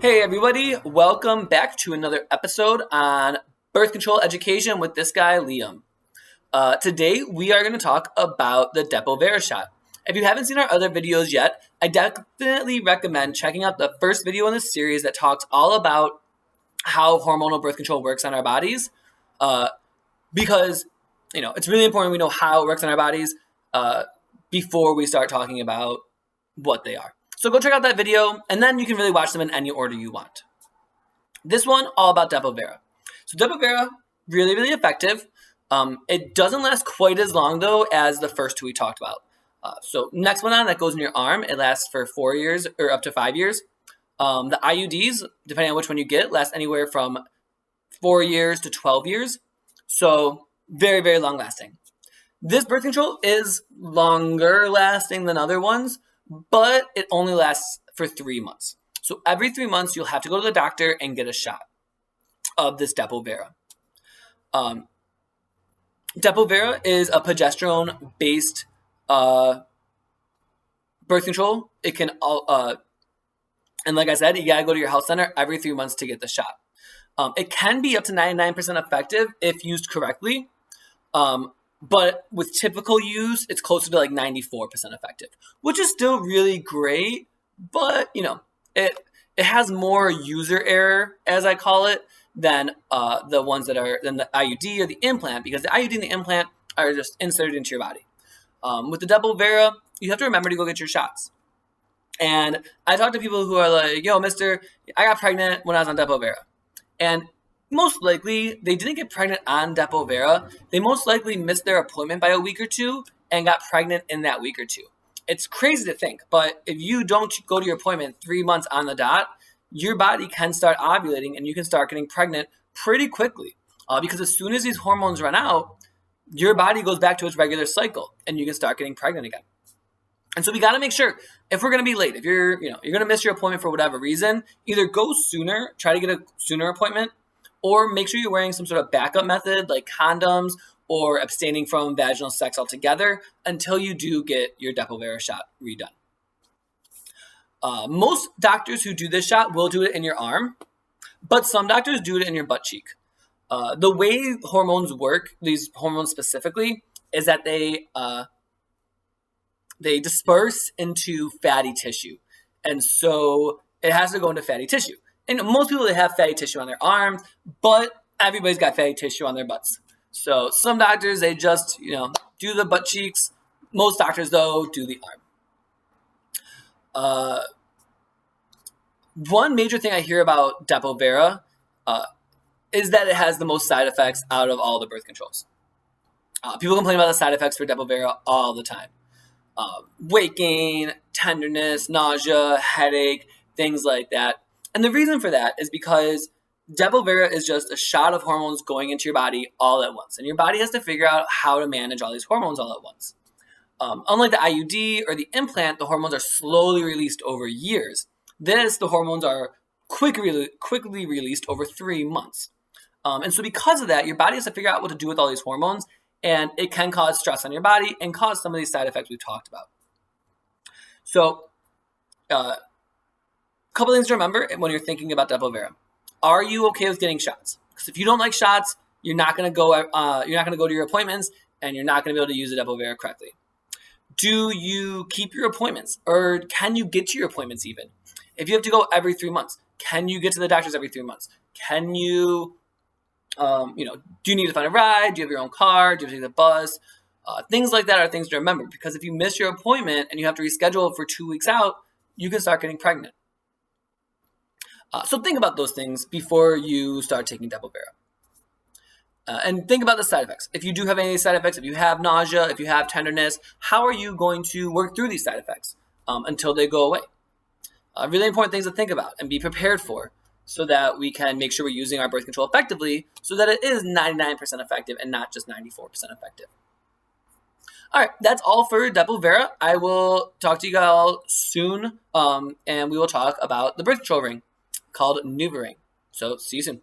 Hey everybody, welcome back to another episode on birth control education with this guy, Liam. Today we are going to talk about the Depo Provera shot. If you haven't seen our other videos yet, I definitely recommend checking out the first video in this series that talks all about how hormonal birth control works on our bodies, because it's really important we know how it works on our bodies before we start talking about what they are. So go check out that video, and then you can really watch them in any order you want. This one, all about Depo Provera. So Depo Provera, really, really effective. It doesn't last quite as long, though, as the first two we talked about. So next one on, that goes in your arm. It lasts for 4 years, or up to 5 years. The IUDs, depending on which one you get, last anywhere from 4 years to 12 years. So very, very long lasting. This birth control is longer lasting than other ones, but it only lasts for 3 months. So every 3 months, you'll have to go to the doctor and get a shot of this Depo Provera. Depo Provera is a progesterone-based birth control. It can, and like I said, you gotta go to your health center every 3 months to get the shot. It can be up to 99% effective if used correctly. But with typical use, it's closer to like 94% effective, which is still really great. But, it has more user error, as I call it, than the ones that are than the IUD or the implant, because the IUD and the implant are just inserted into your body. With the Depo Provera, you have to remember to go get your shots. And I talk to people who are like, yo, mister, I got pregnant when I was on Depo Provera. And most likely, they didn't get pregnant on Depo Provera. They most likely missed their appointment by a week or two and got pregnant in that week or two. It's crazy to think, but if you don't go to your appointment 3 months on the dot, your body can start ovulating and you can start getting pregnant pretty quickly. Because as soon as these hormones run out, your body goes back to its regular cycle and you can start getting pregnant again. And so we got to make sure, if we're going to be late, if you're going to miss your appointment for whatever reason, either go sooner, try to get a sooner appointment, or make sure you're wearing some sort of backup method like condoms or abstaining from vaginal sex altogether until you do get your Depo Provera shot redone. Most doctors who do this shot will do it in your arm, but some doctors do it in your butt cheek. The way hormones work, these hormones specifically, is that they disperse into fatty tissue. And so it has to go into fatty tissue. And most people, they have fatty tissue on their arms, but everybody's got fatty tissue on their butts. So some doctors, they just, do the butt cheeks. Most doctors, though, do the arm. One major thing I hear about Depo Provera is that it has the most side effects out of all the birth controls. People complain about the side effects for Depo Provera all the time. Weight gain, tenderness, nausea, headache, things like that. And the reason for that is because Depo Provera is just a shot of hormones going into your body all at once. And your body has to figure out how to manage all these hormones all at once. Unlike the IUD or the implant, the hormones are slowly released over years. The hormones are quickly released over 3 months. And so because of that, your body has to figure out what to do with all these hormones. And it can cause stress on your body and cause some of these side effects we've talked about. So, couple things to remember when you're thinking about Depo Provera. Are you okay with getting shots? Because if you don't like shots, you're not going to go. You're not going to go to your appointments, and you're not going to be able to use the Depo Provera correctly. Do you keep your appointments, or can you get to your appointments even? If you have to go every 3 months, can you get to the doctors every 3 months? Can you, do you need to find a ride? Do you have your own car? Do you have to take the bus? Things like that are things to remember, because if you miss your appointment and you have to reschedule for 2 weeks out, you can start getting pregnant. So think about those things before you start taking Depo Provera. And think about the side effects. If you do have any side effects, if you have nausea, if you have tenderness, how are you going to work through these side effects until they go away? Really important things to think about and be prepared for, so that we can make sure we're using our birth control effectively, so that it is 99% effective and not just 94% effective. All right, that's all for Depo Provera. I will talk to you guys soon, and we will talk about the birth control ring called NuvaRing. So see you soon.